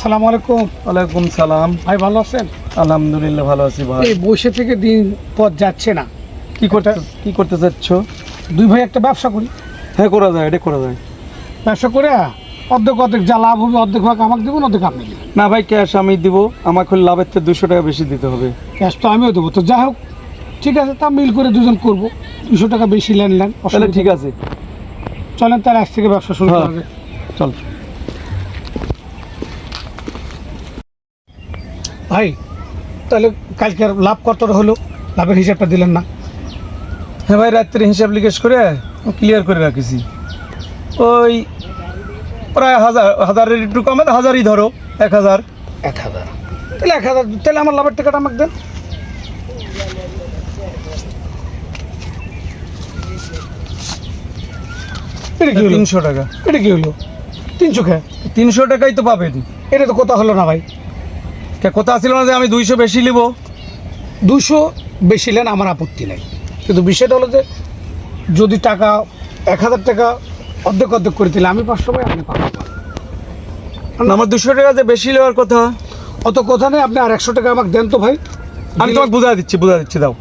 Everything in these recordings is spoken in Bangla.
আসসালামু আলাইকুম। ওয়ালাইকুম সালাম। ভাই ভালো আছেন? আলহামদুলিল্লাহ ভালো আছি ভাই। এই বসে থেকে দিন পথ যাচ্ছে না, কি করতে চাচ্ছ? দুই ভাই একটা ব্যবসা করি। হ্যাঁ করা যায়, এটা করা যায়। ব্যবসা করে অর্ধেক অর্ধেক যা লাভ হবে অর্ধেক ভাগ আমাকে দেবেন, অর্ধেক আপনি দেবেন। না ভাই, ক্যাশ আমি দিব। আমাকে লাভের থেকে 200 টাকা বেশি দিতে হবে। ক্যাশ তো আমিও দেবো। তো যাই হোক, ঠিক আছে, তা মিল করে দুজন করবো। 200 টাকা বেশি লেনদেন, তাহলে ঠিক আছে। চলেন তাহলে আজ থেকে ব্যবসা শুরু করা যাক। চল ভাই, তাহলে কালকে লাভ কতটা হলো? লাভের হিসাবটা দিলেন না। হ্যাঁ ভাই, রাত্রে হিসাব লিকেশ করে ক্লিয়ার করে রাখিছি। ওই প্রায় হাজারের একটু কমে, 1000ই ধরো। 1000। 1000 তাহলে 1000, তাহলে আমার লাভের টাকাটা আমাকে দেন। এটা কি হলো? 300 টাকা। এটা কি হলো? 300 খেয়ে 300 টাকাই তো পাবেন। এটা তো কথা হলো না ভাই। কথা ছিল না যে আমি 200 বেশি নিব? 200 বেশি নেন, আমার আপত্তি নেই, কিন্তু বিষয়টা হলো যে যদি টাকা 1000 টাকা অর্ধেক অর্ধেক করে দিলে আমি 500 পাই, আপনি 500 পান। আমার 200 টাকা যে বেশি নেওয়ার কথা। অত কথা নেই, আপনি আর 100 টাকা আমাকে দেন তো ভাই। আমি তোমাকে বুঝা দিচ্ছি দাও।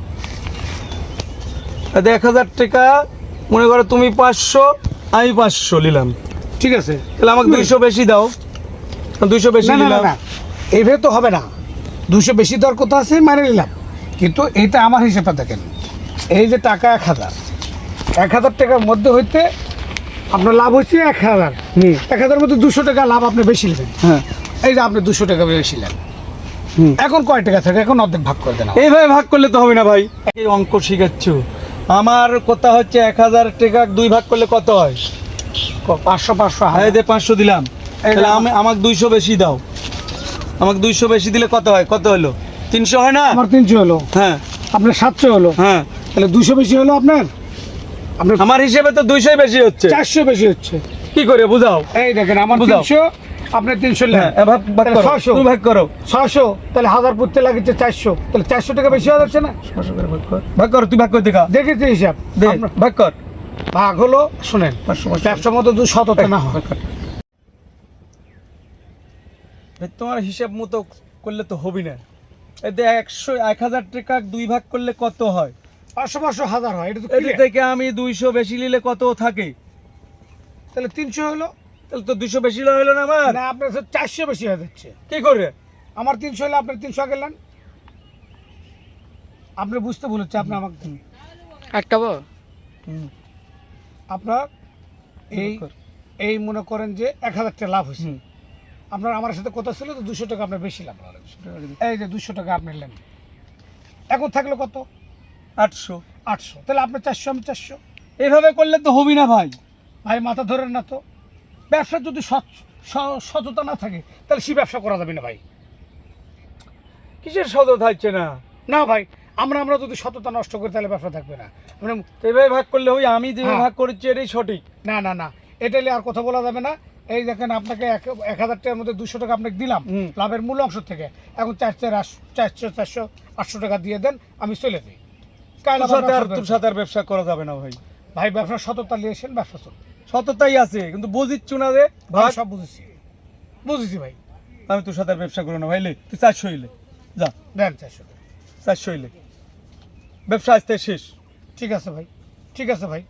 1000 টাকা মনে করো, তুমি 500, আমি 500 নিলাম। ঠিক আছে, তাহলে আমাকে 200 বেশি দাও। 200 বেশি না না নিলাম। না, এইভাবে তো হবে না। 200 বেশি দেওয়ার কথা আছে, মানে নিলাম, কিন্তু এইটা আমার হিসেবে দেখেন। এই যে টাকা 1000 টাকার মধ্যে হইতে আপনার লাভ হচ্ছে 1000। 1000 মধ্যে 200 টাকা লাভ আপনি বেশি নেবেন। হ্যাঁ, এই যে আপনি 200 টাকা বেশি নেন, এখন কয় টাকা থাকে? এখন অর্ধেক ভাগ করে দেন। এইভাবে ভাগ করলে তো হবে না ভাই। এই অঙ্ক শিখাচ্ছ। আমার কথা হচ্ছে 1000 টাকা 2 ভাগ করলে কত হয়? 500 500। হ্যাঁ, 500 দিলাম। তাহলে আমাকে 200 বেশি দাও। আমাকে 200 বেশি দিলে কত হয়? কত হলো? 300 হয় না? আমার 300 হলো, হ্যাঁ। আপনার 700 হলো। হ্যাঁ, তাহলে 200 বেশি হলো আপনার। আমার হিসেবে তো 200 বেশি হচ্ছে। 400 বেশি হচ্ছে। কি করে বুঝাও? এই দেখেন, আমার বুঝাও। 300, আপনার 300 হ্যাঁ, নেন। ভাগ করো। 600। তুমি ভাগ করো। 600, তাহলে 1000 পড়তে লাগছে 400, তাহলে 400 টাকা বেশি হয়ে যাচ্ছে না? 600 করে ভাগ কর। তুই ভাগ করে দেখা। দেখেছি হিসাব। দে, আপনার ভাগ কর। ভাগ হলো, শুনেন, 500 ব্যবসার মতো 200 না হয়। তোমার হিসাব মতো করলে তো হবি না। এই 1000 টাকা 2 ভাগ করলে কত হয়? 500 500 1000 হয়। এটা তো এটি clear। থেকে আমি 200 বেশি নিলে কত থাকে? তাহলে 300 হলো তাহলে তো 200 বেশি হলো না আমার। না, আপনার 400 বেশি হয়ে যাচ্ছে। কি করে? আমার 300 হলে আপনার 300 আগে নেন। আপনি বুঝতে বলেছে, আপনি আমাকে দিন। আটকাবো। আপনার এই মনে করেন যে 1000 টাকা লাভ হয়েছে। আপনার আমার সাথে কথা ছিল তো 200 টাকা আপনার বেশি লাভ হলো। এই যে 200 টাকা আপনি নেন, এখন থাকলো কত? 800। 800, তাহলে আপনার 400, আমি 400। এভাবে করলে তো হবি না ভাই। ভাই মাথা ধরেন না তো। ব্যবসা যদি সততা না থাকে তাহলে সে ব্যবসা করা যাবে না ভাই। কিসের সদত হচ্ছে না? না ভাই, আমরা যদি সততা নষ্ট করি তাহলে ব্যবসা থাকবে না। আমরা এভাবে ভাগ করলে হই। আমি যেভাবে হ্যাঁ। ভাগ করেছি এটাই সঠিক। না না না, এটা নিয়ে আর কথা বলা যাবে না। এই দেখেন, আপনাকে 1000 টাকার মধ্যে 200 টাকা আপনাকে দিলাম লাভের মূল অংশ থেকে। এখন 400 800 টাকা দিয়ে দেন, আমি চলে যাই। তোর সাথে আর ব্যবসা করা যাবে না ভাই। ভাই ব্যবসা সততা নিয়ে এসেন, ব্যবসা চলবে। সততাই আছে, কিন্তু বুঝিচ্ছ না যে ভাগ। সব বুঝেছি ভাই। আমি তোর সাথে আর ব্যবসা করবো না ভাই। তুই 400 হইলে যা। দেন 400 টাকা। 400 হইলে ব্যবসা আসতে শেষ। ঠিক আছে ভাই, ঠিক আছে ভাই।